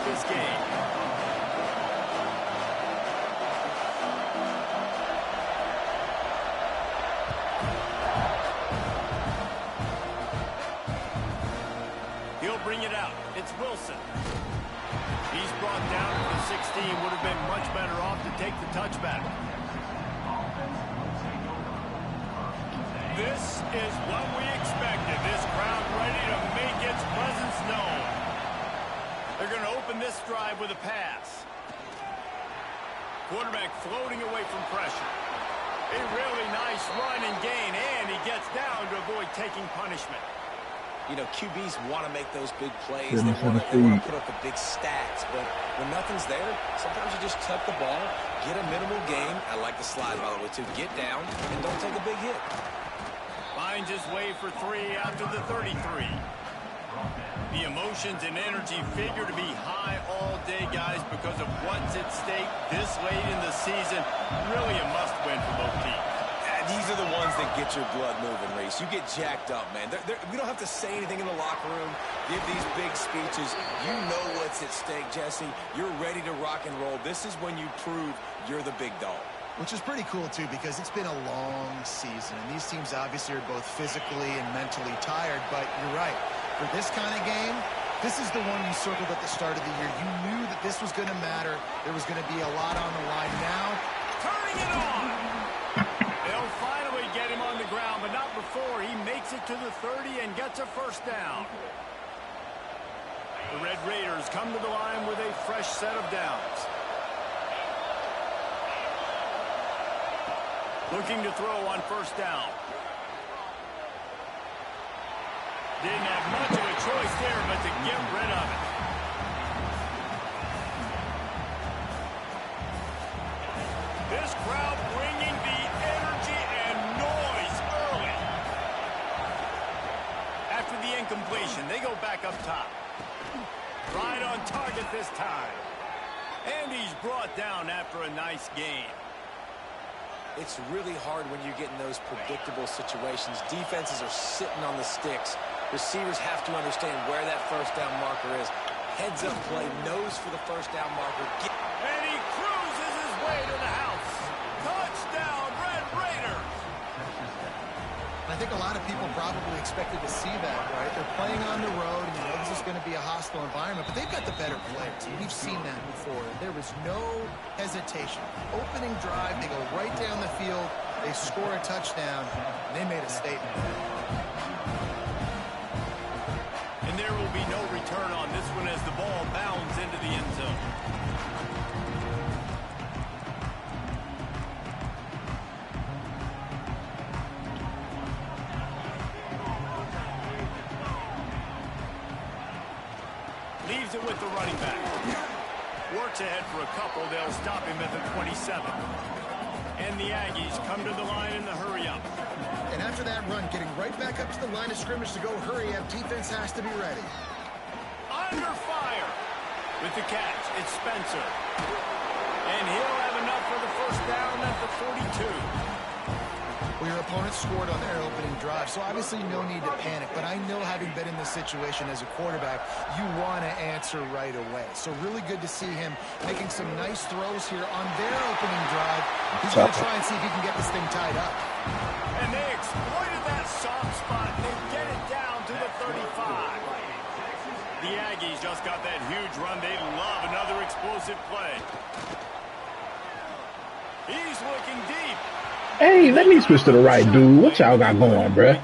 this game. He'll bring it out. It's Wilson. He's brought down to the 16. Would have been much better off to take the touchback. This is what we expected. This crowd ready to make its presence known. They're going to open this drive with a pass. Quarterback floating away from pressure. A really nice run and gain, and he gets down to avoid taking punishment. You know, QBs want to make those big plays. They want to put up the big stats. But when nothing's there, sometimes you just tuck the ball, get a minimal gain. I like the slide, by the way, too. Get down and don't take a big hit. Finds his way for 3 after the 33. The emotions and energy figure to be high all day, guys, because of what's at stake this late in the season. Really a must-win for both teams. These are the ones that get your blood moving, Reese. You get jacked up, man. We don't have to say anything in the locker room, give these big speeches. You know what's at stake, Jesse. You're ready to rock and roll. This is when you prove you're the big dog. Which is pretty cool, too, because it's been a long season. And these teams obviously are both physically and mentally tired. But you're right. For this kind of game, this is the one you circled at the start of the year. You knew that this was going to matter. There was going to be a lot on the line. Now, turning it on. They'll finally get him on the ground, but not before he makes it to the 30 and gets a first down. The Red Raiders come to the line with a fresh set of downs. Looking to throw on first down. Didn't have much of a choice there, but to get rid of it. This crowd bringing the energy and noise early. After the incompletion, they go back up top. Right on target this time. And he's brought down after a nice gain. It's really hard when you get in those predictable situations. Defenses are sitting on the sticks. Receivers have to understand where that first down marker is. Heads up play, nose for the first down marker. And he cruises his way to the house. Touchdown, Red Raiders. I think a lot of people probably expected to see that, right? They're playing on the road, and you know this is going to be a hostile environment, but they've got the better players. We've seen that before. There was no hesitation. Opening drive, they go right down the field, they score a touchdown, and they made a statement. And there will be no return on this one as the ball bounds into the end zone. Leaves it with the running back. Works ahead for a couple. They'll stop him at the 27. And the Aggies come to the line in the hurry-up. And after that run, getting right back up to the line of scrimmage to go hurry-up, defense has to be ready. Under fire. With the catch, it's Spencer. And he'll have enough for the first down at the 42. Well, your opponent scored on their opening drive, so obviously no need to panic. But I know, having been in this situation as a quarterback, you want to answer right away. So really good to see him making some nice throws here on their opening drive. He's going to try and see if he can get this thing tied up. And they exploited that soft spot. They get it down to the 35. The Aggies just got that huge run. They love another explosive play. He's looking deep. Hey, let me switch to the right, dude. What y'all got going, bruh?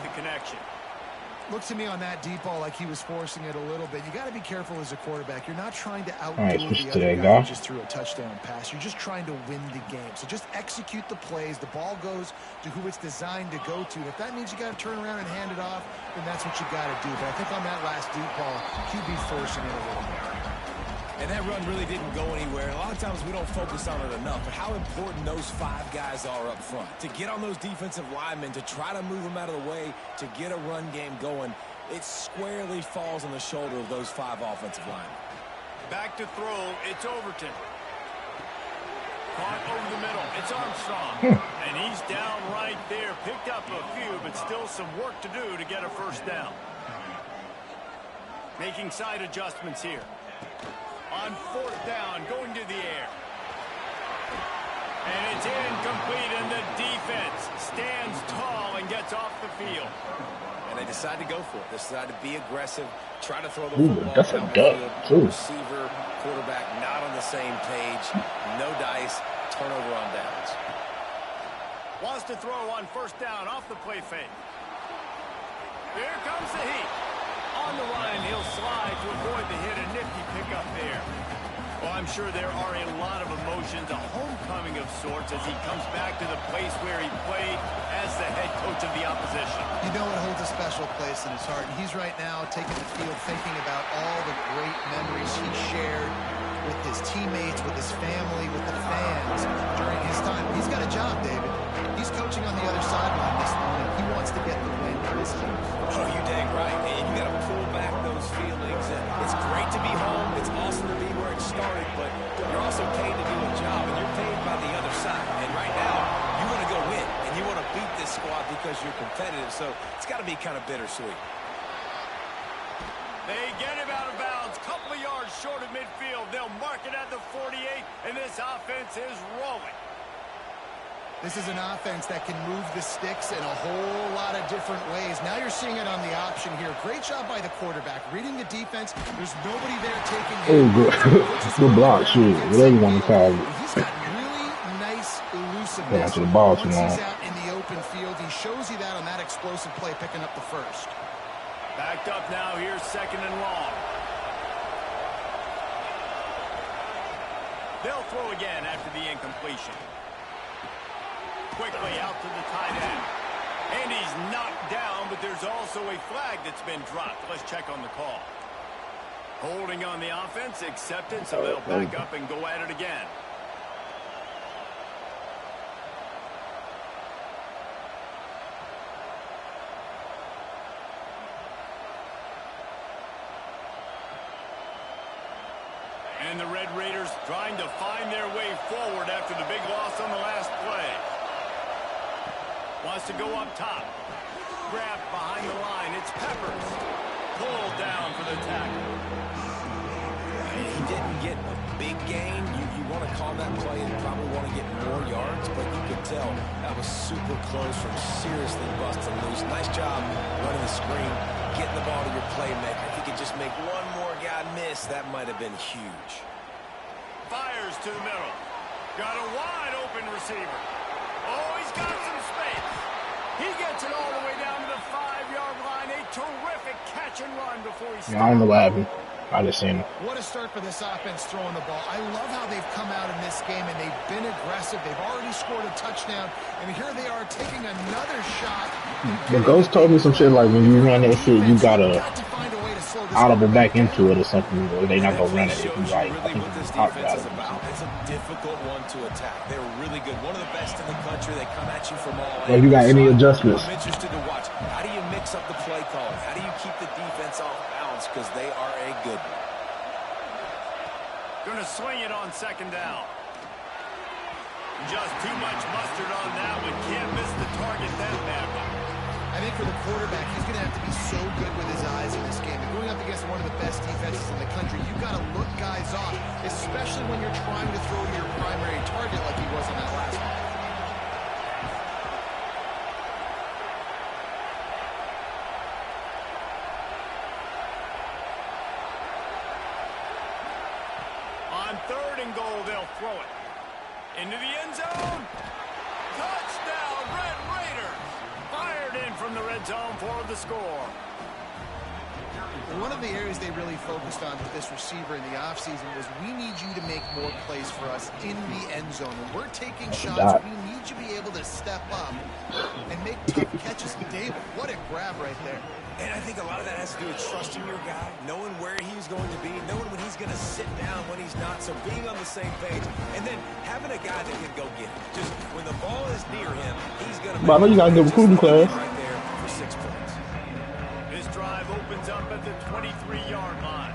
Looks to me on that deep ball like he was forcing it a little bit. You got to be careful as a quarterback. You're not trying to outdo the other guy who just threw a touchdown pass. You're just trying to win the game. So just execute the plays. The ball goes to who it's designed to go to. If that means you got to turn around and hand it off, then that's what you got to do. But I think on that last deep ball, QB forcing it a little bit. And that run really didn't go anywhere. A lot of times we don't focus on it enough, but how important those 5 guys are up front. To get on those defensive linemen, to try to move them out of the way, to get a run game going, it squarely falls on the shoulder of those 5 offensive linemen. Back to throw, it's Overton. Caught over the middle, it's Armstrong. And he's down right there. Picked up a few, but still some work to do to get a first down. Making side adjustments here. On 4th down, going to the air. And it's incomplete, and the defense stands tall and gets off the field. And they decide to go for it. They decide to be aggressive, try to throw the football. That's a duck, too. Receiver, quarterback, not on the same page. No dice, turnover on downs. Wants to throw on 1st down off the play fake. Here comes the heat. On the line, he'll slide to avoid the hit. A nifty pickup there. Well, I'm sure there are a lot of emotions, a homecoming of sorts as he comes back to the place where he played as the head coach of the opposition. You know it holds a special place in his heart, and he's right now taking the field thinking about all the great memories he shared with his teammates, with his family, with the fans during his time. He's got a job, David. He's coaching on the other sideline this morning. He wants to get the win for his team. Oh, you dang right, man. You got to pull back those feelings. It's great to be home. It's awesome to be where it started, but you're also paid to do a job, and you're paid by the other side. And right now, you want to go win, and you want to beat this squad because you're competitive, so it's got to be kind of bittersweet. They get him out of bounds, couple of yards short of midfield. They'll mark it at the 48, and this offense is rolling. This is an offense that can move the sticks in a whole lot of different ways. Now you're seeing it on the option here. Great job by the quarterback. Reading the defense, there's nobody there taking him. Oh, good. Good block, shoot. Whatever you want to call it. He's got really nice elusiveness. To the ball Once he's out in the open field, he shows you that on that explosive play, picking up the first. Backed up now, here's 2nd and long. They'll throw again after the incompletion. Quickly out to the tight end. And he's knocked down, but there's also a flag that's been dropped. Let's check on the call. Holding on the offense, accepted, so they'll back up and go at it again. And the Red Raiders trying to find their way forward after the big loss on the last play. Wants to go up top. Grabbed behind the line. It's Peppers. Pulled down for the tackle. He didn't get a big gain. You want to call that play and probably want to get more yards, but you could tell that was super close from seriously busting loose. Nice job running the screen, getting the ball to your playmaker. If he could just make one more guy miss, that might have been huge. Fires to the middle. Got a wide open receiver. Oh, he's got some space. He gets it all the way down to the 5-yard line. A terrific catch and run before he stops. I don't know what happened. I just seen it. What a start for this offense throwing the ball. I love how they've come out in this game, and they've been aggressive. They've already scored a touchdown, and here they are taking another shot. The Ghost told me some shit like when you run that shit, you gotta audible back into it or something, or they not gonna run it if you right. I think it's talked about it. It's a difficult one to attack. They're really good. One of the best in the country. They come at you from all angles. Well, you got any adjustments? I'm interested to watch. How do you mix up the play calling? How do you keep the defense off balance? Because they are a good one. Going to swing it on 2nd down. Just too much mustard on that one. Can't miss the target that badly. I think for the quarterback, he's going to have to be so good with his eyes in this game. And going up against one of the best defenses in the country, you've got to look guys off, especially when you're trying to throw to your primary target like he was on that last one. On 3rd and goal, they'll throw it. Into the end zone. Touchdown, Red Raiders. Fired in from the red zone for the score. One of the areas they really focused on with this receiver in the offseason was we need you to make more plays for us in the end zone. When we're taking shots, we need you to be able to step up and make tough catches. David, what a grab right there. And I think a lot of that has to do with trusting your guy, knowing where he's going to be, knowing when he's going to sit down, when he's not, so being on the same page, and then having a guy that can go get it. Just when the ball is near him, he's going to But I know you got a good recruiting class. Right there for 6 points. This drive opens up at the 23-yard line.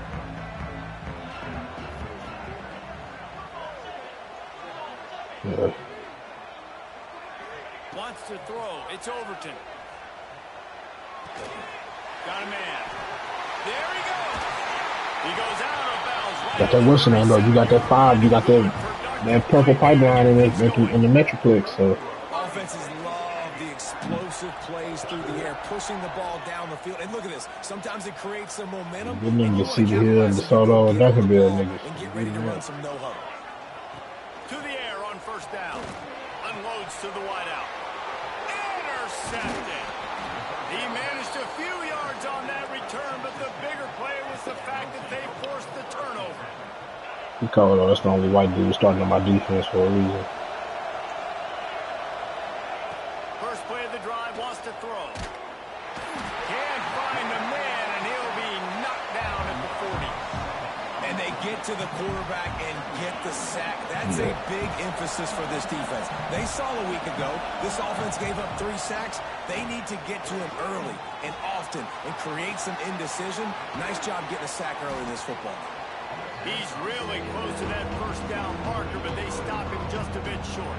Yeah. Wants to throw. It's Overton. Got a man. There he goes. He goes out of bounds right Got that Wilson name, though. You got that 5. You got that purple pipeline in the Metroplex. So offenses love the explosive plays through the air, pushing the ball down the field. And look at this. Sometimes it creates some momentum. Good niggas to see the Hill and DeSoto and Duncanville niggas. And get ready to run some no huddle. To the air on first down. Unloads to the wideout. Intercepted. He managed a few yards on that return, but the bigger play was the fact that they forced the turnover. He called, that's the only white dude starting on my defense for a reason. First play of the drive, lost to throw. Can't find the man, and he'll be knocked down at the 40. And they get to the quarterback and get the sack. That's a big emphasis for this defense. They saw a week ago, this offense gave up 3 sacks. They need to get to him early and often and create some indecision. Nice job getting a sack early in this football. He's really close to that first down marker, but they stop him just a bit short.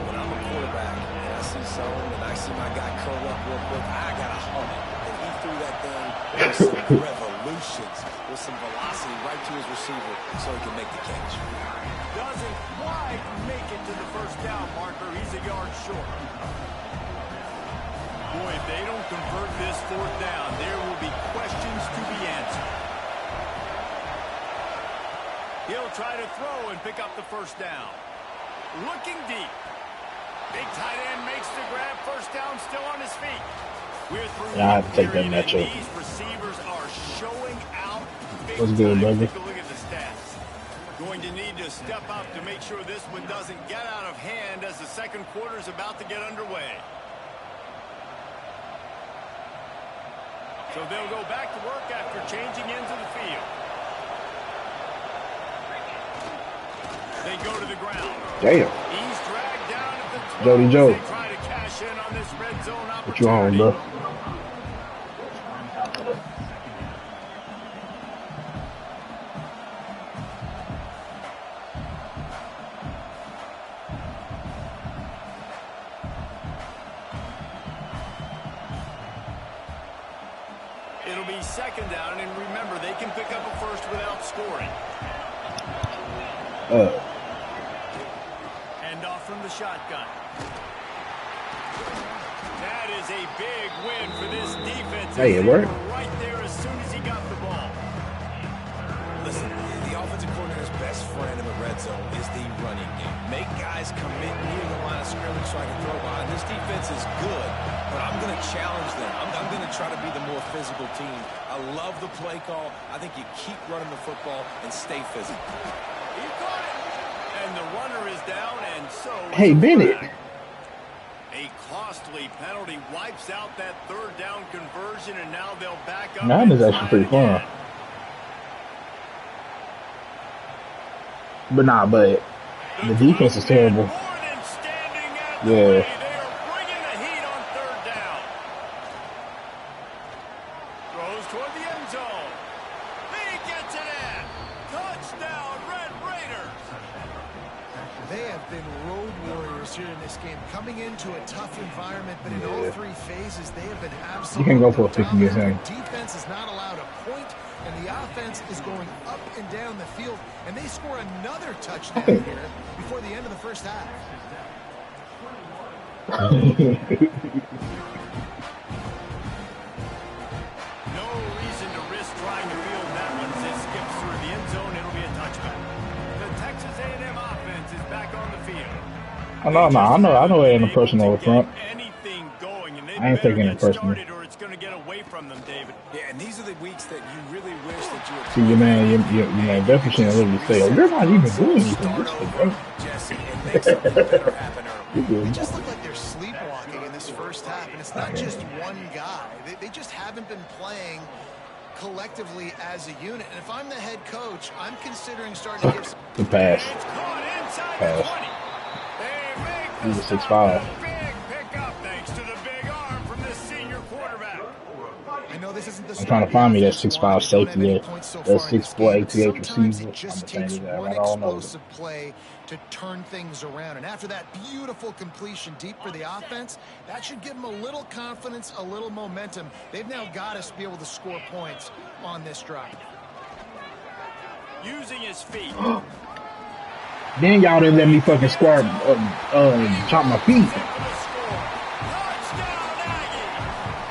When I'm a quarterback and I see zone and I see my guy curl up real quick, I got to hum it. And he threw that thing with some revolutions, with some velocity right to his receiver so he can make the catch. Doesn't quite make it to the first down marker. He's a yard short. Boy, if they don't convert this fourth down, there will be questions to be answered. He'll try to throw and pick up the first down. Looking deep. Big tight end makes the grab. First down, still on his feet. We're through. Yeah, I have to take that matchup. These receivers are showing out. What's good, baby? Take a look at the stats. Going to need to step up to make sure this one doesn't get out of hand as the second quarter is about to get underway. So they'll go back to work after changing into the field. They go to the ground. Damn. He's dragged down at the 12. Jody Joe. They try to cash in on this red zone opportunity. What you on, bro? It'll be second down, and remember, they can pick up a first without scoring. End off from the shotgun. That is a big win for this defense. Hey, it worked. Right there as soon as he got the ball. Listen, the offensive coordinator's best friend in the red zone is the running game. Make guys commit near the line of scrimmage so I can throw behind. This defense is good, but I'm going to challenge them. I'm going to try to be the more physical team. I love the play call. I think you keep running the football and stay physical. He caught it. And the runner is down, and so... Hey, Bennett. A costly penalty wipes out that third down conversion, and now they'll back up. That is actually pretty fun. But nah, but the defense is terrible. Yeah. They are bringing the heat on third down. Throws toward the end zone. He gets it in. Touchdown, Red Raiders. They have been road warriors here in this game, coming into a tough environment, but in all 3 phases, they have been absolutely. You can go for a 50 against him. Defense is not allowed a point, and the offense is going up and down the field, and they score another touchdown here before the end of the first half. No reason to risk trying to field that one as it skips through the end zone. It'll be a touchback. The Texas A&M offense is back on the field. I know it ain't a personal up front. Anything going, and I ain't taking it personal. or it's going to get away from them, David. Yeah, and these are the weeks that you really wish that you would... See, your man Jefferson literally say, "Oh, you're not even doing anything." Jesse, and make something better happen early. They just look like they're sleepwalking in this first half, and it's not just one guy. They just haven't been playing collectively as a unit. And if I'm the head coach, I'm considering starting to give some... The pass. It's caught inside Pass. the 20. They make He's the a stop. 6'5". Big pickup thanks to the big arm from this senior quarterback. I know this isn't the I'm trying to find me that 6'5" safety there. That 6'4" ATH Sometimes receiver. it just I'm gonna takes that one right all over. explosive play to turn things around. And after that beautiful completion deep for the offense, that should give them a little confidence, a little momentum. They've now got us to be able to score points on this drive. using his feet. Then y'all didn't let me fucking square chop my feet.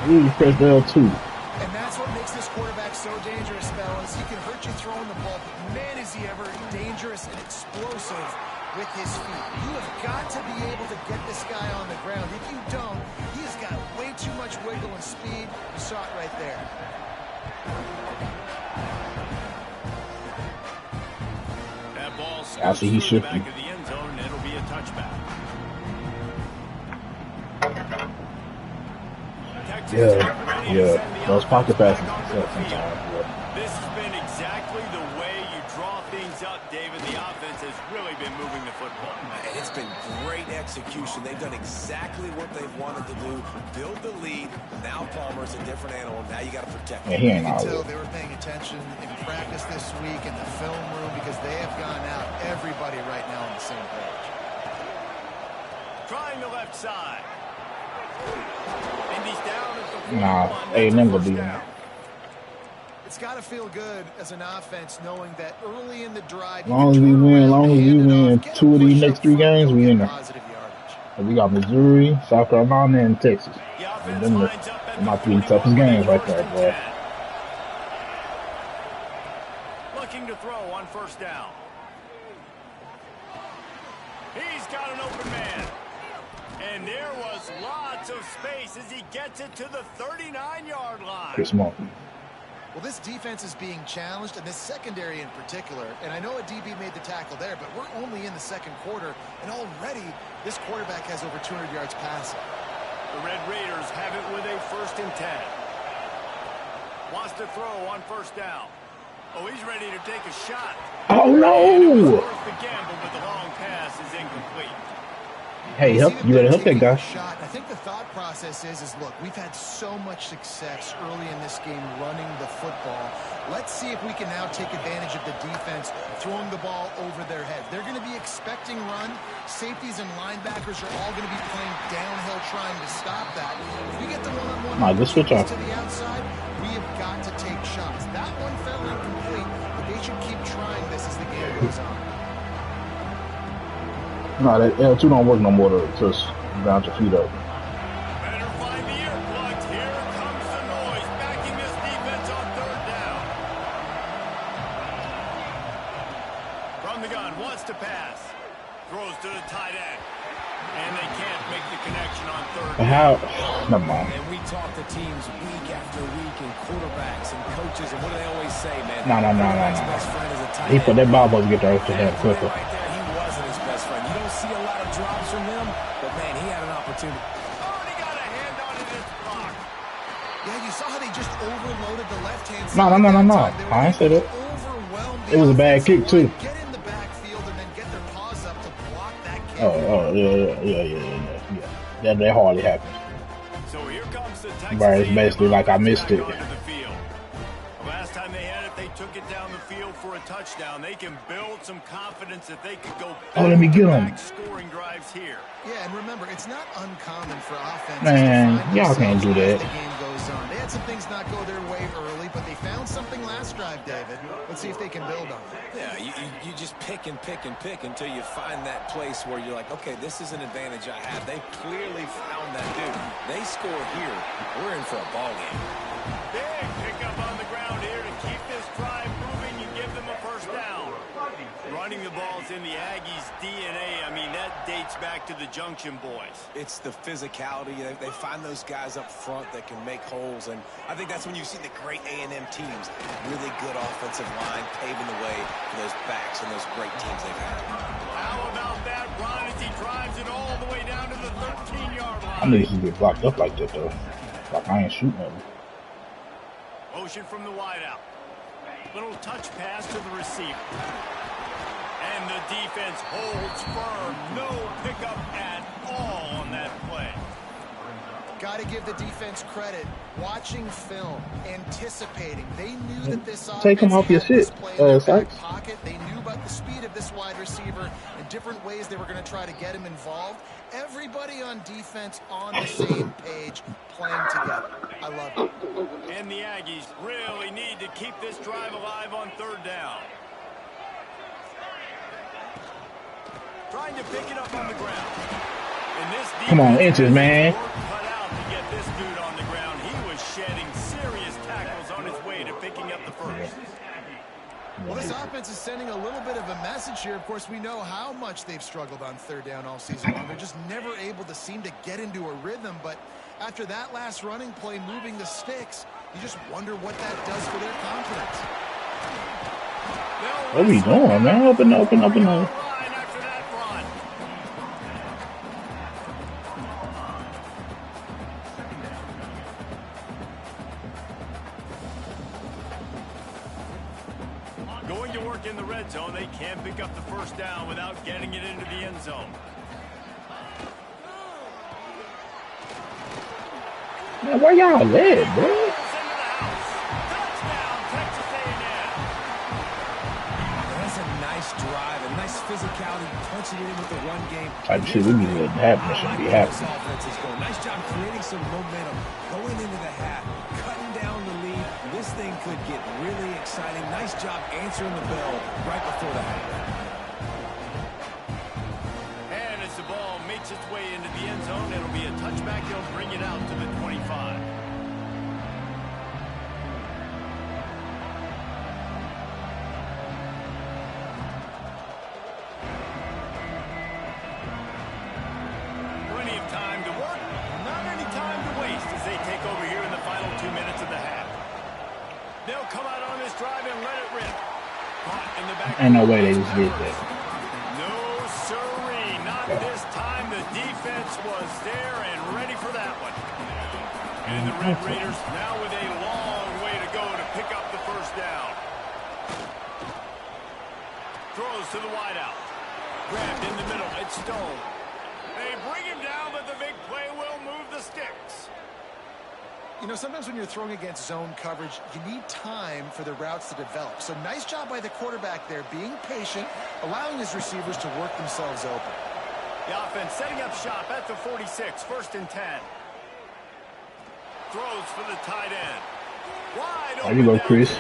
You press L2. And that's what makes this quarterback so dangerous, fellas. He can hurt you throwing the ball, but man, is he ever dangerous and explosive with his feet. You have got to be able to get this guy on the ground. If you don't, he's got way too much wiggle and speed. You saw it right there. That ball I see he's scoots through the shifting. back of the end zone, and it'll be a touchback. Yeah. Those pocket passes sometimes. This has been exactly the way you draw things up, David. The offense has really been moving the football. And it's been great execution. They've done exactly what they've wanted to do. Build the lead. Now Palmer's a different animal. Now you got to protect him. Yeah, he ain't You can all tell good. they were paying attention in practice this week in the film room because they have gone out, everybody right now on the same page. Trying the left side. And he's down at the Nah, A&M gonna be in there. It's got to feel good as an offense knowing that early in the drive, Long as we win 2 of these next 3 games, we in there. positive yardage. And we got Missouri, South Carolina, and Texas. The And offense them lines up at are my the 3 toughest 41 games right with a there, boy. 10. Looking to throw on first down. He's got an open man. And there was lots of space as he gets it to the 39-yard line. Chris Monkey. Well, this defense is being challenged, and this secondary in particular. And I know a DB made the tackle there, but we're only in the second quarter, and already this quarterback has over 200 yards passing. The Red Raiders have it with a 1st and 10. Wants to throw on first down. Oh, he's ready to take a shot. Oh, And it was no! worth the gamble, but the long pass is incomplete. Hey, you better help that guy. Shot. I think the thought process is look, we've had so much success early in this game running the football. Let's see if we can now take advantage of the defense throwing the ball over their head. They're going to be expecting run. Safeties and linebackers are all going to be playing downhill trying to stop that. If we get the one-on-one Good switch off. to the outside, we have got to take shots. That one fell incomplete, but they should keep trying this as the game goes on. No, that L2 don't work no more to bounce your feet up. Better find the earplugs. Here comes the noise, backing this defense on third down. From the gun, wants to pass. Throws to the tight end. And they can't make the connection on third down. How? Never mind. And we talk to teams week after week, and quarterbacks and coaches, and what do they always say, man? No. Quarterback's best friend is a tight He end. put that ball supposed to get there to have Right quicker. there, he wasn't his best friend. You don't see a lot of drops from him, but man, he had an opportunity. Already got a hand on it. It's blocked. Yeah, you saw how they just overloaded the left-hand side. No. I ain't said it. It was a bad kick, too. Get in the backfield and then get their paws up to block that kick. Yeah. That hardly happened. So here comes the Texas Right, it's A&M basically like I missed it. onto the field. Last time they had it, they took it down the field for a touchdown. They can build some confidence that they could go Oh, let me get 'em. back scoring drives here. Yeah, and remember, it's not uncommon for offenses Man, to find y'all can't themselves do as that. the game goes on. They had some things not go their way early, but they found something last drive, David. Let's see if they can build on it. Yeah, you just pick and pick and pick until you find that place where you're like, okay, this is an advantage I have. They clearly found that dude. They score here, we're in for a ball game. Big pickup on the ground here to keep this drive moving. You give them a first down. Running the ball's in the Aggies' DNA. I mean, that dates back to the Junction boys. It's the physicality. They find those guys up front that can make holes, and I think that's when you see the great A&M teams. Really good offensive line paving the way for those backs and those great teams they've had. How about that run as he drives it all the way down to the 13-yard line? I need to get blocked up like that, though. Like I ain't shooting at him. Motion from the wideout. Little touch pass to the receiver. And the defense holds firm. No pickup at all on that play. Got to give the defense credit. Watching film, anticipating. They knew that this offense Take him off your had this shit, play in their back Sykes. pocket. They knew about the speed of this wide receiver and different ways they were going to try to get him involved. Everybody on defense on the same page, playing together. I love it. And the Aggies really need to keep this drive alive on third down. trying to pick it up on the ground. Come on, inches, man. Cut out to get this dude on the ground. He was shedding serious tackles on his way to picking up the first. Well, this offense is sending a little bit of a message here. Of course, we know how much they've struggled on third down all season long. They're just never able to seem to get into a rhythm. But after that last running play, moving the sticks, you just wonder what that does for their confidence. What are we doing, man? Open up. Going to work in the red zone, they can't pick up the first down without getting it into the end zone. Man, where y'all at, bro? Drive and nice physicality, punching it in with the run game. Type shit we be letting happen. It shouldn't be happening. Nice job creating some momentum, going into the half, cutting down the lead. This thing could get really exciting. Nice job answering the bell right before the half. And as the ball makes its way into the end zone, it'll be a touchback. They'll bring it out to the 25. Ain't no way they just did that. No, sirree. Not this time. The defense was there and ready for that one. And the Red Raiders now with a long way to go to pick up the first down. Throws to the wideout. Grabbed in the middle. It's Stone. They bring him down, but the big play will move the sticks. You know, sometimes when you're throwing against zone coverage, you need time for the routes to develop. So nice job by the quarterback there, being patient, allowing his receivers to work themselves open. The offense setting up shop at the 46, 1st and 10. Throws for the tight end. Wide open. There you go, Chris.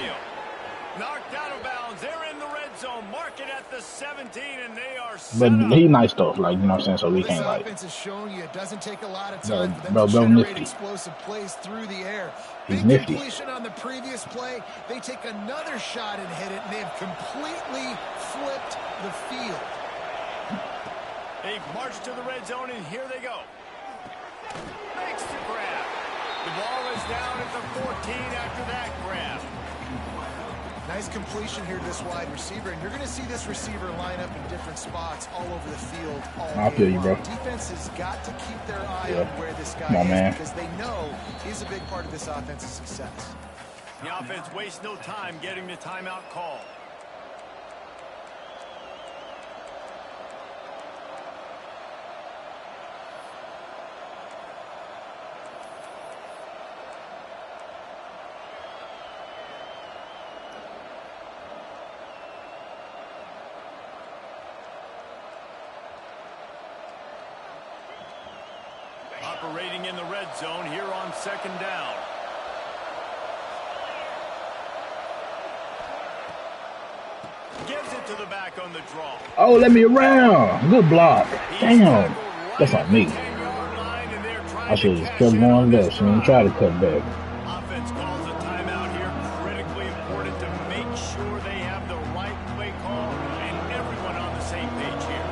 Knocked out of bounds. They're in the red zone. Mark it at the 17, and they are But he's nice though, like, you know what I'm saying? So we can't like. This offense is showing you it doesn't take a lot of time for them bro, to generate nifty. explosive plays through the air. He's Big nifty. completion on the previous play. They take another shot and hit it, and they have completely flipped the field. They march to the red zone, and here they go. Makes the grab. The ball is down at the 14 after that grab. Nice completion here to this wide receiver, and you're going to see this receiver line up in different spots all over the field all I feel you, bro. Defense has got to keep their eye on where this guy is because they know he's a big part of this offense's success. The offense wastes no time getting the timeout call. Operating in the red zone here on 2nd down. Gives it to the back on the draw. Oh, let me around. Good block. Damn. That's on me. I should have just kept going left. She didn't try to cut back. Offense calls a timeout here. Critically important to make sure they have the right play call and everyone on the same page here.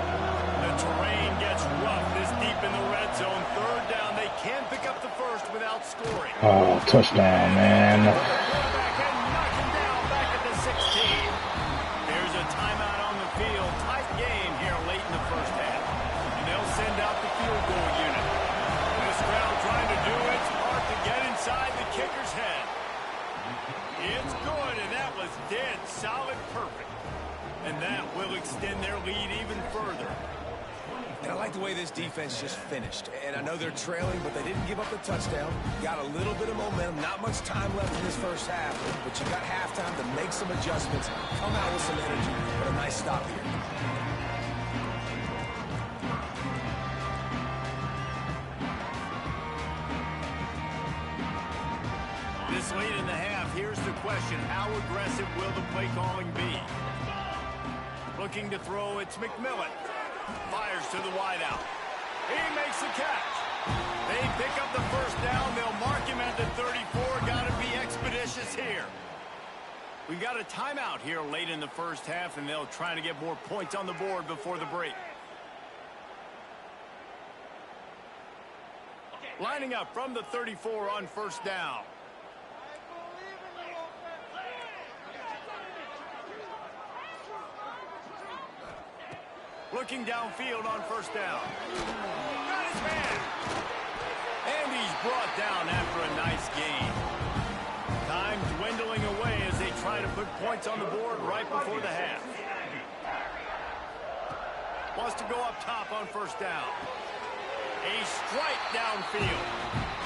The terrain gets rough this deep in the red zone. 3rd down. They can't pick up the first without scoring. Oh, touchdown, man. Solid, perfect. And that will extend their lead even further. And I like the way this defense just finished. And I know they're trailing, but they didn't give up the touchdown. Got a little bit of momentum. Not much time left in this first half, but you got halftime to make some adjustments, come out with some energy, but a nice stop here. This late in the half, here's the question. How aggressive will the play calling be? Looking to throw, it's McMillan. Fires to the wideout. He makes the catch. They pick up the first down. They'll mark him at the 34. Got to be expeditious here. We got a timeout here late in the first half, and they'll try to get more points on the board before the break. Lining up from the 34 on first down. Looking downfield on first down. Got his man. And he's brought down after a nice gain. Time dwindling away as they try to put points on the board right before the half. Wants to go up top on first down. A strike downfield.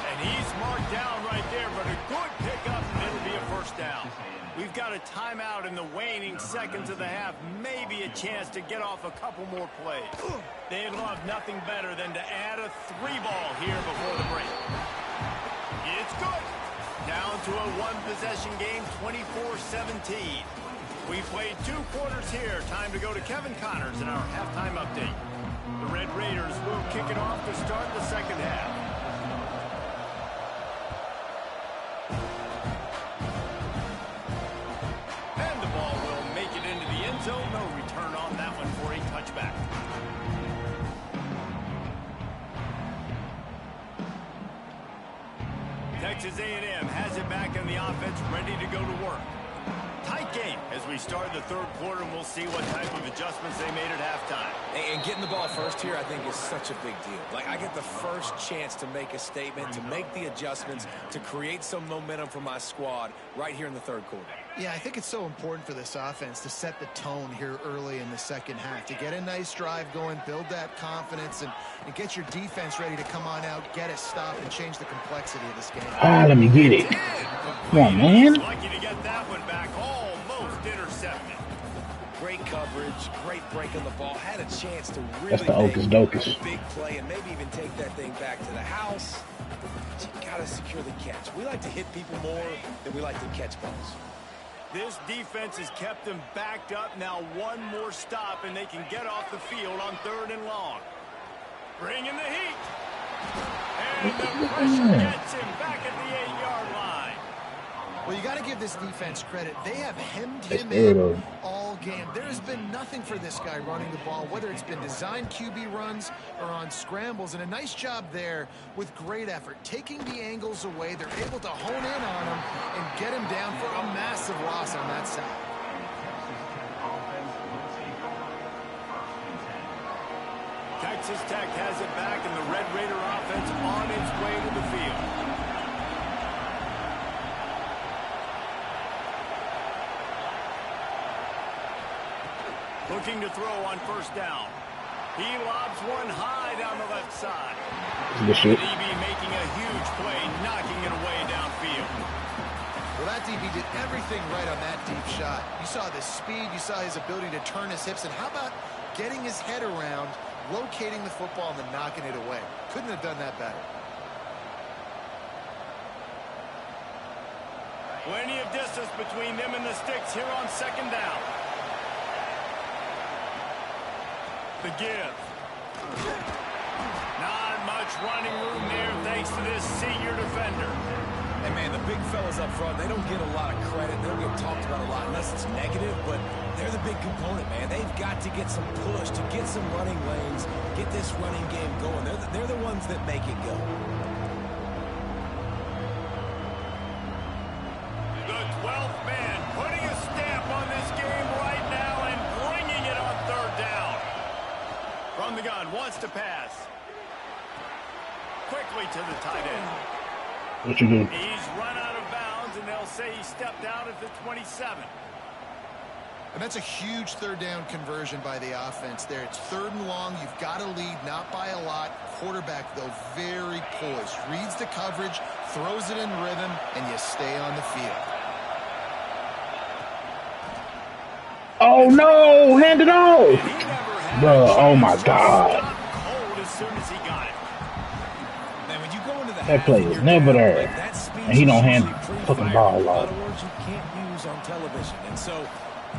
And he's marked down right there, but a good pickup, and it'll be a first down. We've got a timeout in the waning seconds of the half. Maybe a chance to get off a couple more plays. They'd love nothing better than to add a 3-ball here before the break. It's good. Down to a one-possession game, 24-17. We played 2 quarters here. Time to go to Kevin Connors in our halftime update. The Red Raiders will kick it off to start the second half. And the ball will make it into the end zone. No return on that one for a touchback. Texas A&M has it back in the offense, ready to go to work. Tight game as we start the third quarter, and we'll see what type of adjustments they made at halftime. And getting the ball first here, I think, is such a big deal. Like, I get the first chance to make a statement, to make the adjustments, to create some momentum for my squad right here in the third quarter. Yeah, I think it's so important for this offense to set the tone here early in the second half, to get a nice drive going, build that confidence, and get your defense ready to come on out, get a stop, and change the complexity of this game. Let me get it. Come on, man. Lucky to get that one back. Almost intercepted. Great coverage, great break on the ball. Had a chance to really That's the Ocus Docus. a big play and maybe even take that thing back to the house. But you got to secure the catch. We like to hit people more than we like to catch balls. This defense has kept them backed up. Now one more stop, and they can get off the field on 3rd and long. Bring in the heat. And the pressure gets him back at the 8-yard line. Well, you got to give this defense credit. They have hemmed him in all game. There has been nothing for this guy running the ball, whether it's been designed QB runs or on scrambles. And a nice job there with great effort. Taking the angles away, they're able to hone in on him and get him down for a massive loss on that side. Texas Tech has it back, and the Red Raider offense on its way to the field. Looking to throw on first down. He lobs one high down the left side. DB making a huge play, knocking it away downfield. Well, that DB did everything right on that deep shot. You saw the speed, you saw his ability to turn his hips, and how about getting his head around, locating the football, and then knocking it away? Couldn't have done that better. Plenty of distance between them and the sticks here on second down. The give. Not much running room there thanks to this senior defender. And, man, the big fellas up front, they don't get a lot of credit. They don't get talked about a lot unless it's negative, but they're the big component, man. They've got to get some push, to get some running lanes, get this running game going. They're the ones that make it go. The 12th man putting a stamp on this game right now and bringing it on third down. From the gun, wants to pass. Quickly to the tight end. What you do? He's run out of bounds, and they'll say he stepped out at the 27. And that's a huge third down conversion by the offense there. It's 3rd and long. You've got to lead, not by a lot. Quarterback, though, very poised. Reads the coverage, throws it in rhythm, and you stay on the field. Oh, no! Hand it off! Bro, oh, my God. Cold as soon as he got it. Man, when you go into the That play is never there. And he don't hand fucking ball off. Words you can't use on television. And so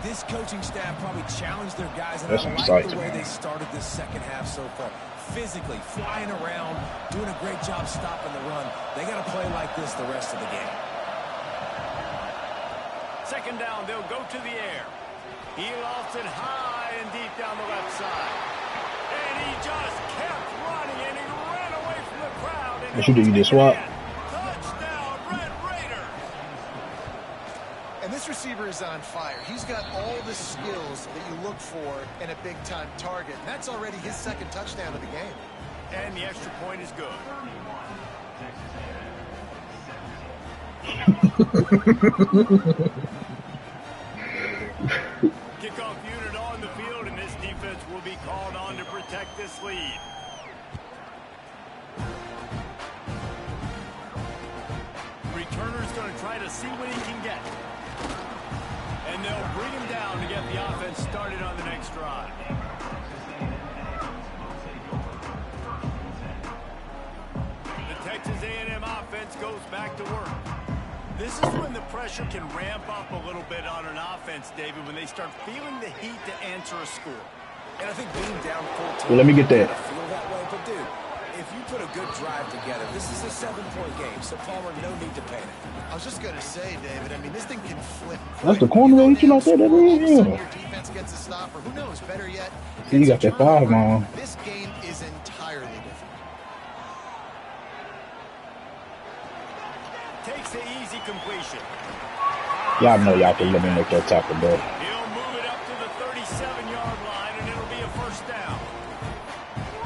This coaching staff probably challenged their guys, and That's I like exciting, the way man. they started this second half so far. Physically, flying around, doing a great job stopping the run. They got to play like this the rest of the game. Second down, they'll go to the air. He lofts it high and deep down the left side. And he just kept running, and he ran away from the crowd. And What you do? You just swap? Touchdown, Red Raiders. And this receiver is on fire. He's got all the skills that you look for in a big-time target. And that's already his second touchdown of the game. And the extra point is good. Kickoff unit on the field, and this defense will be called on to protect this lead. Returner's going to try to see what he can get. And they'll bring him down to get the offense started on the next drive. The Texas A&M offense goes back to work. This is when the pressure can ramp up a little bit on an offense, David, when they start feeling the heat to answer a score. And I think being down 14, Well, let me get that. feel that way. But, dude, if you put a good drive together, this is a 7-point game. So, Palmer, no need to panic. I was just going to say, David, I mean, this thing can flip. That's the corner that you like that, that is, Your yeah. defense gets a stop, or who knows, better yet, See, you got that 5 on. this game is entirely different. Takes the easy completion. Y'all know y'all can let me make that tackle, bro. He'll move it up to the 37-yard line, and it'll be a first down.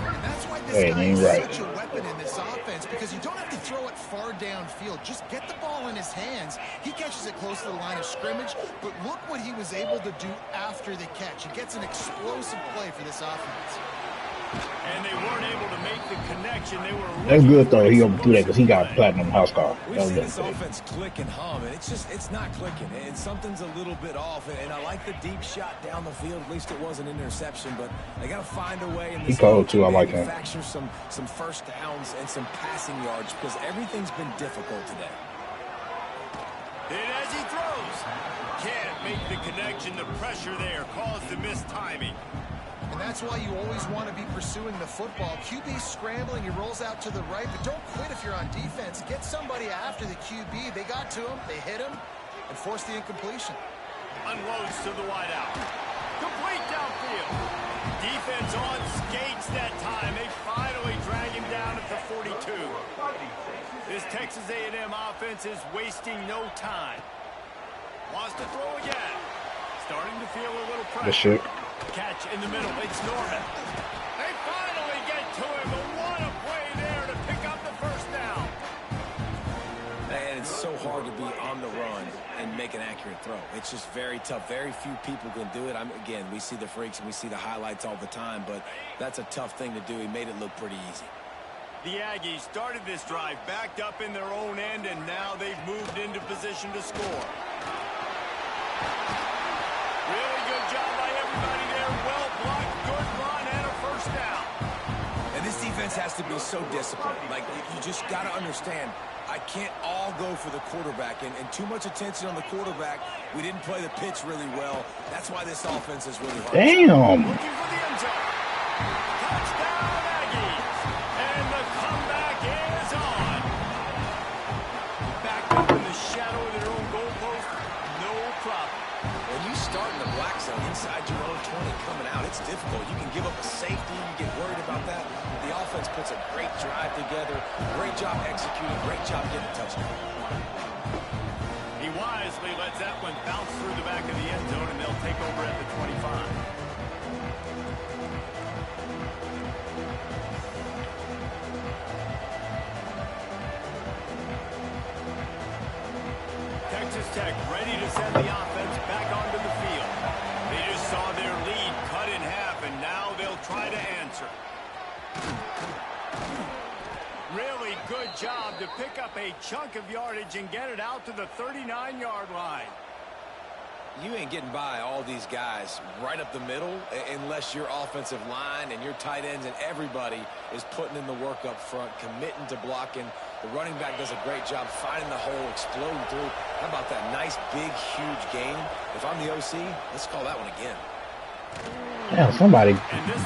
And that's why this Hey, guy ain't is right. such a weapon in this offense, because you don't have to throw it far downfield. Just get the ball in his hands. He catches it close to the line of scrimmage, but look what he was able to do after the catch. He gets an explosive play for this offense. And they weren't able to make the connection. They were That's good, though. He overthrew that because he got platinum house call. We've That was seen good. this offense click and hum, and it's not clicking, and something's a little bit off. And I like the deep shot down the field. At least it was an interception, but they got to find a way in this cold, too. I like him. manufacture some first downs and some passing yards because everything's been difficult today. And as he throws, can't make the connection. The pressure there caused the missed timing. And that's why you always want to be pursuing the football. QB's scrambling, he rolls out to the right, but don't quit if you're on defense. Get somebody after the QB. They got to him, they hit him, and forced the incompletion. Unloads to the wideout. Complete downfield. Defense on skates that time. They finally drag him down at the 42. This Texas A&M offense is wasting no time. Wants to throw again. Starting to feel a little pressure. Good shit. Catch in the middle. It's Norman. They finally get to him, but what a play there to pick up the first down. And it's so hard to be on the run and make an accurate throw. It's just very tough. Very few people can do it. Again, we see the freaks and we see the highlights all the time, but that's a tough thing to do. He made it look pretty easy. The Aggies started this drive backed up in their own end, and now they've moved into position to score. Really good job by everybody there. Well blocked, good run, and a first down. And this defense has to be so disciplined. Like, you just got to understand, I can't all go for the quarterback, and too much attention on the quarterback. We didn't play the pitch really well. That's why this offense is really hard. Damn. Looking for the end zone. Touchdown, Aggies. And the comeback is on. Backed up in the shadow of their own goalpost. No problem. When you start in the black zone inside your own 20 coming out, it's difficult. You can give up a safety. You get worried about that. The offense puts a great drive together. Great job executing. Great job getting a touchdown. He wisely lets that one bounce through the back of the end zone, and they'll take over at the 25. Texas Tech ready to send the offense back onto the field. They just saw their lead cut in half, and now they'll try to answer. Really good job to pick up a chunk of yardage and get it out to the 39-yard line. You ain't getting by all these guys right up the middle unless your offensive line and your tight ends and everybody is putting in the work up front, committing to blocking. The running back does a great job finding the hole, exploding through. How about that nice, big, huge game? If I'm the OC, let's call that one again. Yeah, somebody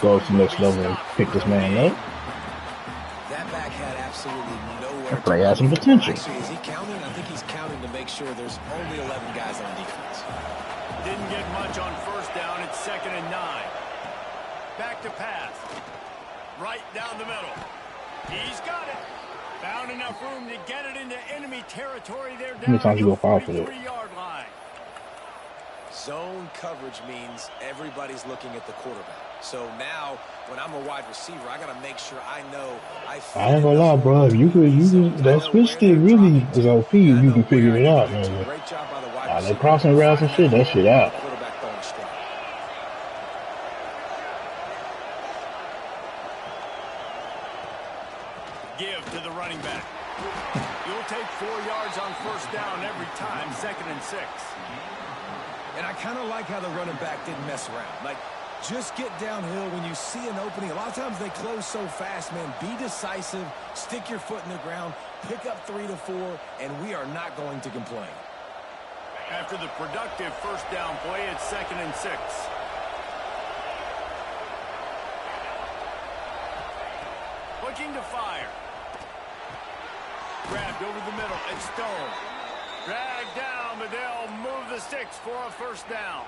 go to the next level and pick this man up. That back had absolutely nowhere to play has some potential. Actually, is he counting? I think he's counting to make sure there's only 11 guys on defense. Didn't get much on first down. It's 2nd and 9. Back to pass. Right down the middle. He's got it. Found enough room to get it into enemy territory there. How many times you go foul for this? Line. Zone coverage means everybody's looking at the quarterback. So now, when I'm a wide receiver, I got to make sure I know I ain't gonna lie, bro. You could that switch stick really is OP if you can figure it out, man. Great job by the wide receiver. That crossing routes and shit, that shit out. Give to the running back. You'll take 4 yards on first down every time, 2nd and 6. And I kind of like how the running back didn't mess around. Like, just get downhill when you see an opening. A lot of times they close so fast, man. Be decisive, stick your foot in the ground, pick up 3 to 4, and we are not going to complain. After the productive first down play, it's 2nd and 6. Looking to fire. Grabbed over the middle. It's Stone. Dragged down, but they'll move the sticks for a first down.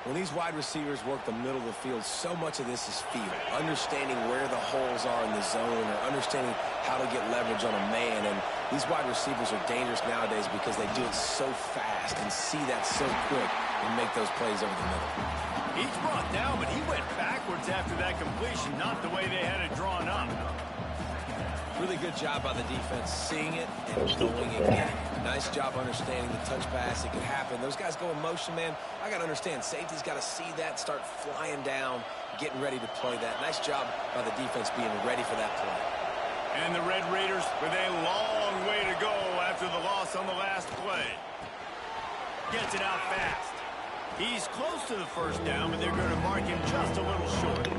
When these wide receivers work the middle of the field, so much of this is feel. Understanding where the holes are in the zone or understanding how to get leverage on a man. And these wide receivers are dangerous nowadays because they do it so fast and see that so quick and make those plays over the middle. He's brought down, but he went backwards after that completion, not the way they had it drawn up. Really good job by the defense, seeing it and going and getting it. Nice job understanding the touch pass. It could happen. Those guys go in motion, man. I got to understand. Safety's got to see that, start flying down, getting ready to play that. Nice job by the defense being ready for that play. And the Red Raiders with a long way to go after the loss on the last play. Gets it out fast. He's close to the first down, but they're going to mark him just a little short.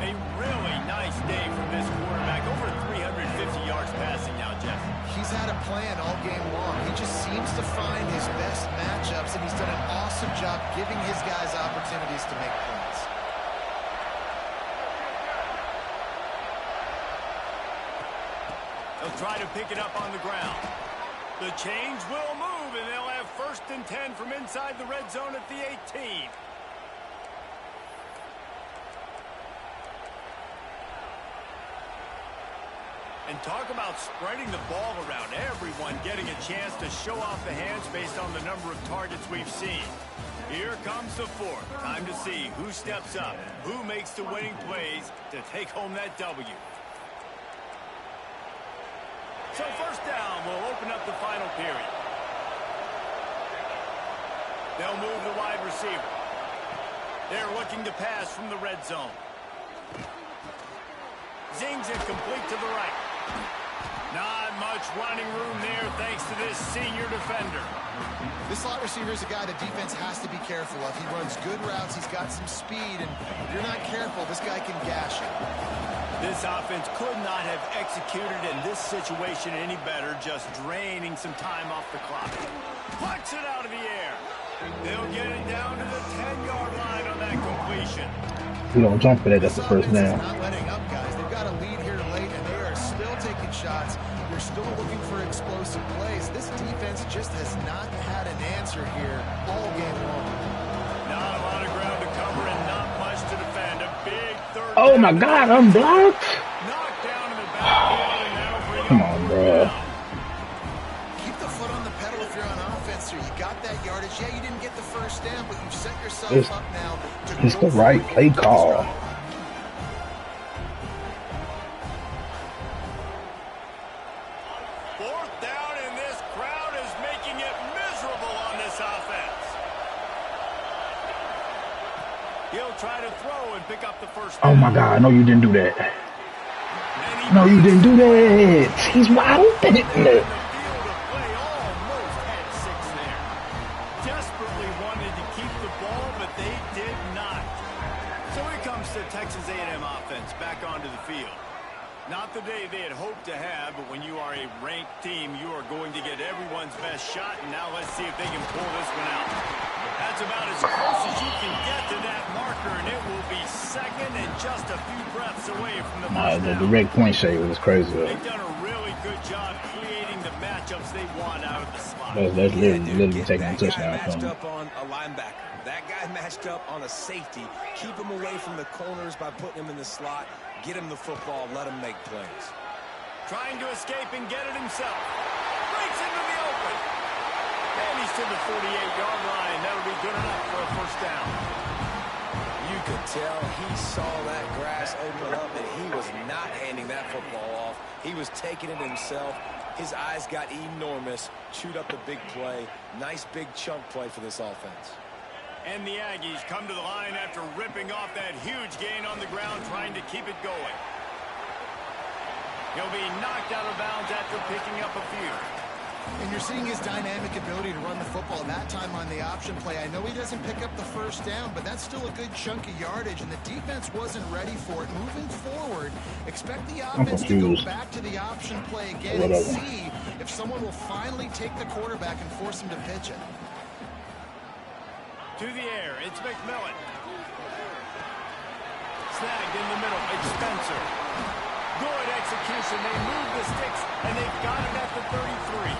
A really nice day from this quarterback. Over 350 yards passing now, Jeff. He's had a plan all game long. He just seems to find his best matchups, and he's done an awesome job giving his guys opportunities to make plays. They'll try to pick it up on the ground. The chains will move, and they'll have 1st and 10 from inside the red zone at the 18. And talk about spreading the ball around. Everyone getting a chance to show off the hands based on the number of targets we've seen. Here comes the 4th. Time to see who steps up, who makes the winning plays to take home that W. So first down will open up the final period. They'll move the wide receiver. They're looking to pass from the red zone. Zings it complete to the right. Not much running room there thanks to this senior defender. This slot receiver is a guy the defense has to be careful of. He runs good routes. He's got some speed, and if you're not careful, this guy can gash you. This offense could not have executed in this situation any better, just draining some time off the clock. Plucks it out of the air. They'll get it down to the 10-yard line on that completion. We don't jump for that. That's the first down. Not letting up, guys. They've got a lead here late, and they are still taking shots. They're still looking for explosive plays. This defense just has not had an answer here all game long. Not a lot of ground to cover and not much to defend. A big third. Oh my God, I'm blocked. Knocked down in the backfield, and that'll bring Come on, bro. Keep the foot on the pedal if you're on offense here. You got that yardage. Yeah, you didn't get the first down, but you've set yourself up now to It's the right play call. Fourth down, and this crowd is making it miserable on this offense. He'll try to throw and pick up the first down. Oh my God, no, you didn't do that. No, you didn't do that. He's wide open. The field of play almost had 6 there. the day they had hoped to have, but when you are a ranked team, you are going to get everyone's best shot, and now let's see if they can pull this one out. That's about as close as you can get to that marker, and it will be second and just a few breaths away from the first down. The direct point shade was crazy. They've done a really good job creating the matchups they want out of the slot. That's literally taking a touchdown from matched up on a linebacker. That guy matched up on a safety. Keep him away from the corners by putting him in the slot. Get him the football. Let him make plays. Trying to escape and get it himself. Breaks into the open. And he's to the 48-yard line. That'll be good enough for a first down. You could tell he saw that grass open up, and he was not handing that football off. He was taking it himself. His eyes got enormous. Chewed up the big play. Nice big chunk play for this offense. And the Aggies come to the line after ripping off that huge gain on the ground, trying to keep it going. He'll be knocked out of bounds after picking up a few. And you're seeing his dynamic ability to run the football that time on the option play. I know he doesn't pick up the first down, but that's still a good chunk of yardage, and the defense wasn't ready for it. Moving forward, expect the offense to go back to the option play again and see if someone will finally take the quarterback and force him to pitch it. To the air, it's McMillan. Snagged in the middle, it's Spencer. Good execution, they move the sticks, and they've got him at the 33.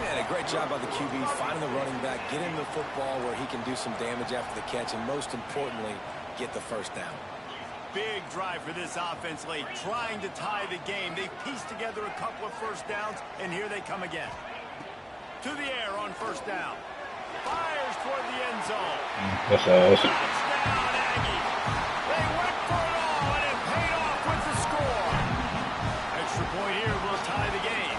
Man, a great job by the QB, finding the running back, getting the football where he can do some damage after the catch, and most importantly, get the first down. Big drive for this offense late, trying to tie the game. They've pieced together a couple of first downs, and here they come again. To the air on first down. Fires toward the end zone. Touchdown, Aggie. They went for it all, and it paid off with the score. Extra point here will tie the game.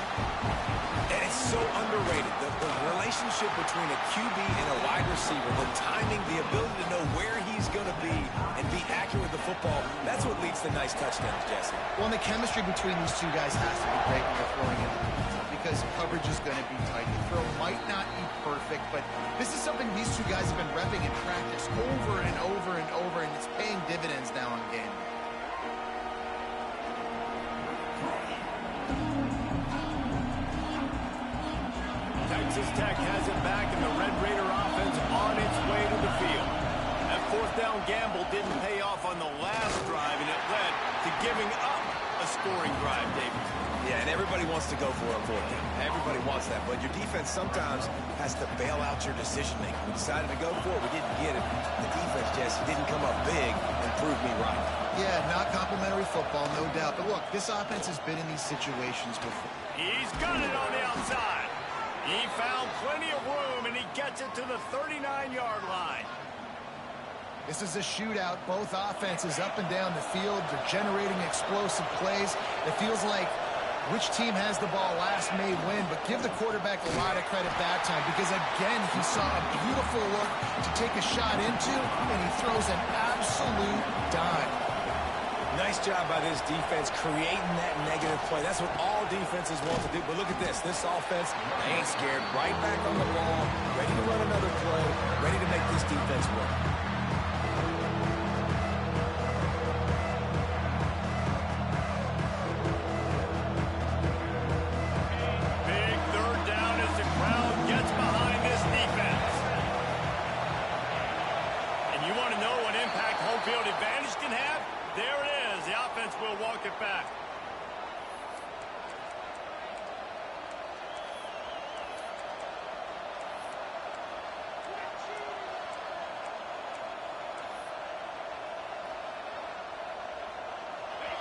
And it's so underrated. The relationship between a QB and a wide receiver, the timing, the ability to know where he's going to be and be accurate with the football, that's what leads to nice touchdowns, Jesse. Well, and the chemistry between these two guys has to be great when they're throwing it. Because coverage is going to be tight. The throw might not be perfect, but this is something these two guys have been repping in practice over and over and over, and it's paying dividends now in game. Texas Tech has it back, and the Red Raider offense on its way to the field. That fourth down gamble didn't pay off on the last drive, and it led to giving up a scoring drive, David. Yeah, and everybody wants to go for a fourth down. Everybody wants that, but your defense sometimes has to bail out your decision-making. We decided to go for it. We didn't get it. The defense, Jesse, didn't come up big and prove me right. Yeah, not complimentary football, no doubt. But look, this offense has been in these situations before. He's got it on the outside. He found plenty of room, and he gets it to the 39-yard line. This is a shootout. Both offenses up and down the field. They're generating explosive plays. It feels like which team has the ball last may win, but give the quarterback a lot of credit that time because, again, he saw a beautiful look to take a shot into, and he throws an absolute dime. Nice job by this defense creating that negative play. That's what all defenses want to do. But look at this. This offense, they ain't scared. Right back on the ball, ready to run another play, ready to make this defense work. Will walk it back.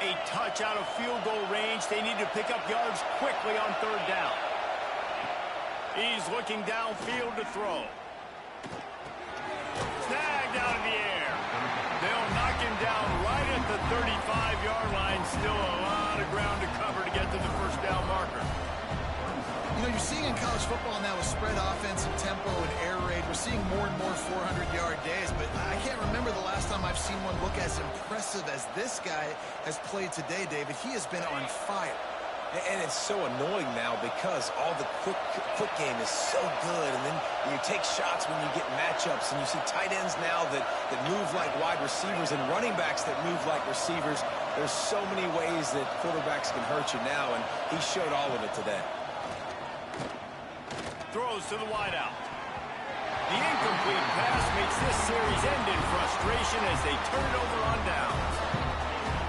A touch out of field goal range. They need to pick up yards quickly on third down. He's looking downfield to throw. Snagged out of the air. They'll knock him down right at the 35-yard line. Still a lot of ground to cover to get to the first down marker. You know, you're seeing in college football now with spread offense and tempo and air raid, we're seeing more and more 400-yard days, but I can't remember the last time I've seen one look as impressive as this guy has played today, David. He has been on fire. And it's so annoying now because all the quick game is so good. And then you take shots when you get matchups. And you see tight ends now that move like wide receivers and running backs that move like receivers. There's so many ways that quarterbacks can hurt you now. And he showed all of it today. Throws to the wideout. The incomplete pass makes this series end in frustration as they turn it over on downs.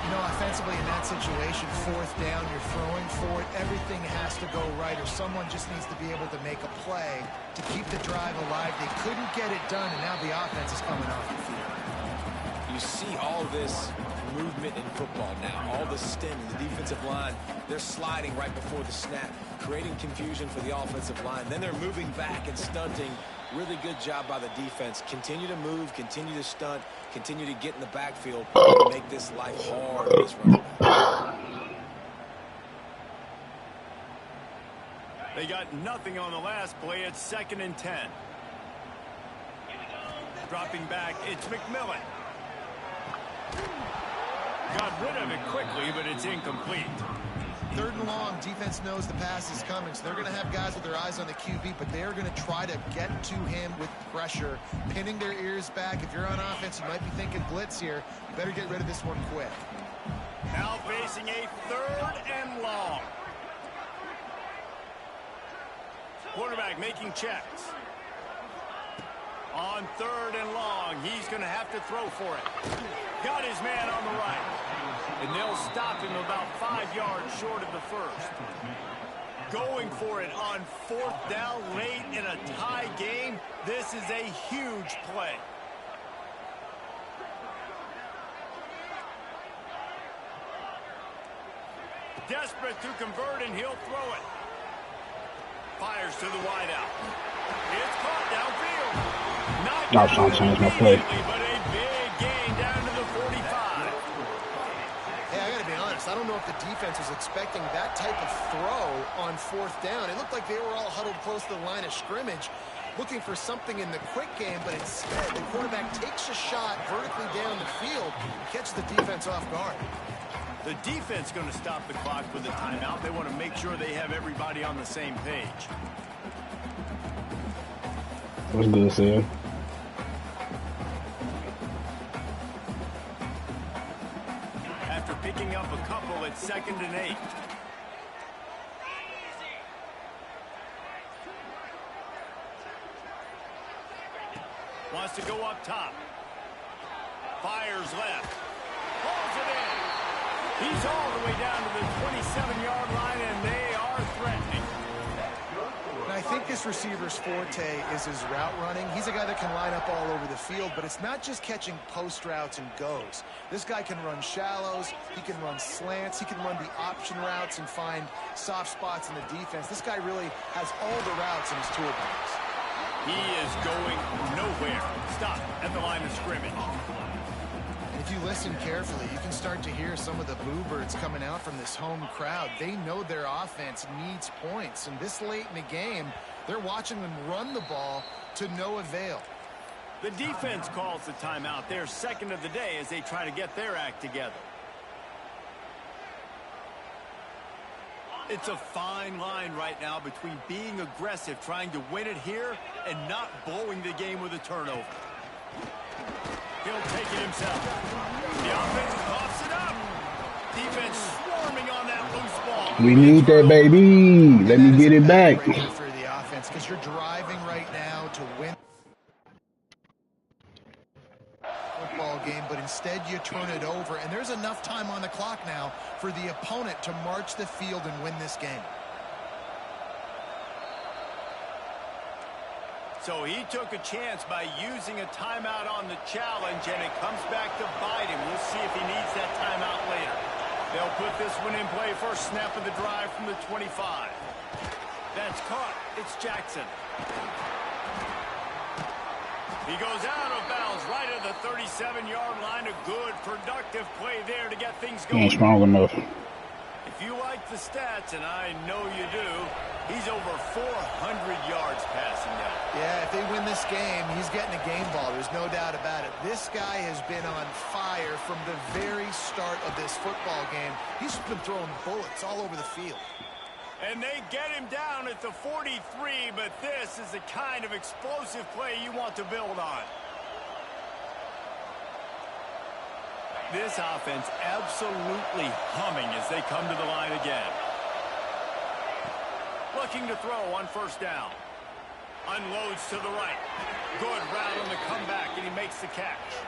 You know, offensively in that situation, fourth down, you're throwing for it. Everything has to go right, or someone just needs to be able to make a play to keep the drive alive. They couldn't get it done, and now the offense is coming off the field. You see all this movement in football now, all the stem, the defensive line, they're sliding right before the snap, creating confusion for the offensive line. Then they're moving back and stunting. Really good job by the defense. Continue to move, continue to stunt, continue to get in the backfield and make this life hard on this running back. They got nothing on the last play. It's 2nd and 10. Dropping back, it's McMillan. Got rid of it quickly, but it's incomplete. 3rd and long, defense knows the pass is coming, so they're going to have guys with their eyes on the QB, but they're going to try to get to him with pressure, pinning their ears back. If you're on offense, you might be thinking blitz here. You better get rid of this one quick. Now facing a 3rd and long. Quarterback making checks. On 3rd and long, he's going to have to throw for it. Got his man on the right. And they'll stop him about 5 yards short of the first. Going for it on 4th down late in a tie game. This is a huge play. Desperate to convert, and he'll throw it. Fires to the wideout. It's caught downfield. I was trying to change my play. But a big gain down to the 45. Hey, I got to be honest. I don't know if the defense was expecting that type of throw on 4th down. It looked like they were all huddled close to the line of scrimmage, looking for something in the quick game, but instead the quarterback takes a shot vertically down the field and catches the defense off guard. The defense going to stop the clock with a timeout. They want to make sure they have everybody on the same page. What's good, Sam? After picking up a couple, it's 2nd and 8. Wants to go up top. Fires left. Pulls it in. He's all the way down to the 27-yard line, and they are threatening. And I think this receiver's forte is his route running. He's a guy that can line up all over the field, but it's not just catching post routes and goes. This guy can run shallows, he can run slants, he can run the option routes and find soft spots in the defense. This guy really has all the routes in his toolbox. He is going nowhere. Stop at the line of scrimmage. If you listen carefully, you can start to hear some of the boo birds coming out from this home crowd. They know their offense needs points, and this late in the game, they're watching them run the ball to no avail. The defense calls the timeout. They're 2nd of the day as they try to get their act together. It's a fine line right now between being aggressive, trying to win it here, and not blowing the game with a turnover. He'll take it himself. The offense coughs it up. Defense swarming on that loose ball. We need that, baby. Let me get it back. For the offense, because you're driving right now to win football game, but instead you turn it over, and there's enough time on the clock now for the opponent to march the field and win this game. So he took a chance by using a timeout on the challenge, and it comes back to bite him. We'll see if he needs that timeout later. They'll put this one in play first snap of the drive from the 25. That's caught. It's Jackson. He goes out of bounds right at the 37-yard line. A good, productive play there to get things going. Ain't strong enough. If you like the stats, and I know you do, He's over 400 yards passing now. Yeah, if they win this game, he's getting a game ball. There's no doubt about it. This guy has been on fire from the very start of this football game. He's been throwing bullets all over the field. And they get him down at the 43, but this is the kind of explosive play you want to build on. This offense absolutely humming as they come to the line again. Looking to throw on first down. Unloads to the right. Good route on the comeback, and he makes the catch.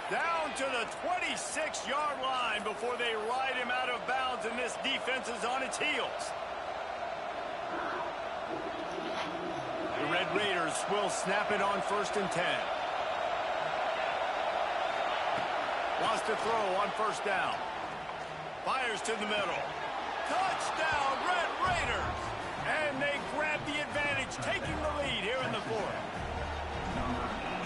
Down to the 26-yard line before they ride him out of bounds, and this defense is on its heels. The Red Raiders will snap it on 1st and 10. Wants to throw on first down. Fires to the middle. Touchdown, Red Raiders! And they grab the advantage, taking the lead here in the 4th.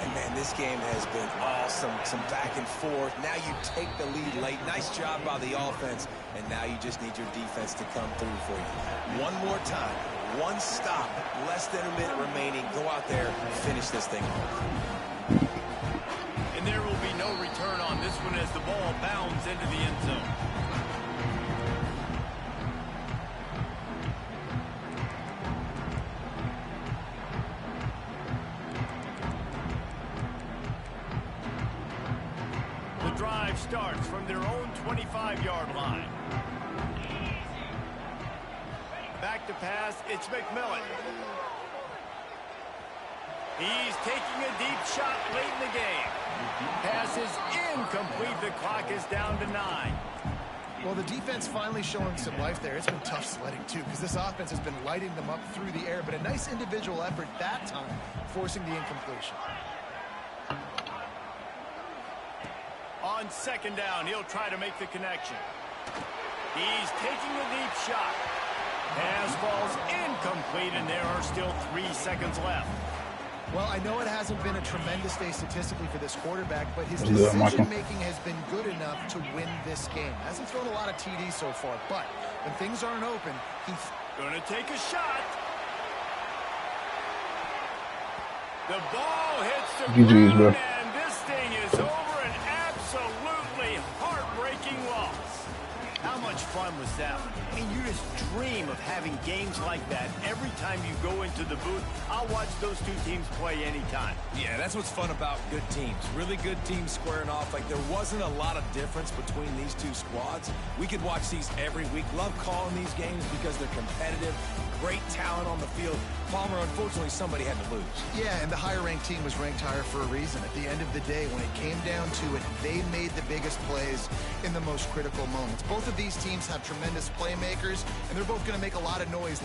And, man, this game has been awesome. Some back and forth. Now you take the lead late. Nice job by the offense. And now you just need your defense to come through for you. One more time. One stop. Less than a minute remaining. Go out there and finish this thing off. And there will be no return on this one as the ball bounds into the end zone. The drive starts from their own 25-yard line. Back to pass, it's McMillan. He's taking a deep shot late in the game. Pass is incomplete. The clock is down to 9. Well, the defense finally showing some life there. It's been tough sledding, too, because this offense has been lighting them up through the air. But a nice individual effort that time, forcing the incompletion. On 2nd down, he'll try to make the connection. He's taking a deep shot. Pass falls incomplete, and there are still 3 seconds left. Well, I know it hasn't been a tremendous day statistically for this quarterback, but his decision-making has been good enough to win this game. Hasn't thrown a lot of TDs so far, but when things aren't open, he's going to take a shot. The ball hits the ground, and this thing is over. An absolutely heartbreaking loss. How much fun was that? I mean, you just dream of having games like that every time you go into the booth. I'll watch those two teams play anytime. Yeah, that's what's fun about good teams. Really good teams squaring off. Like, there wasn't a lot of difference between these two squads. We could watch these every week. Love calling these games because they're competitive. Great talent on the field. Palmer, unfortunately, somebody had to lose. Yeah, and the higher-ranked team was ranked higher for a reason. At the end of the day, when it came down to it, they made the biggest plays in the most critical moments. Both of these teams have tremendous playmakers, and they're both going to make a lot of noise later.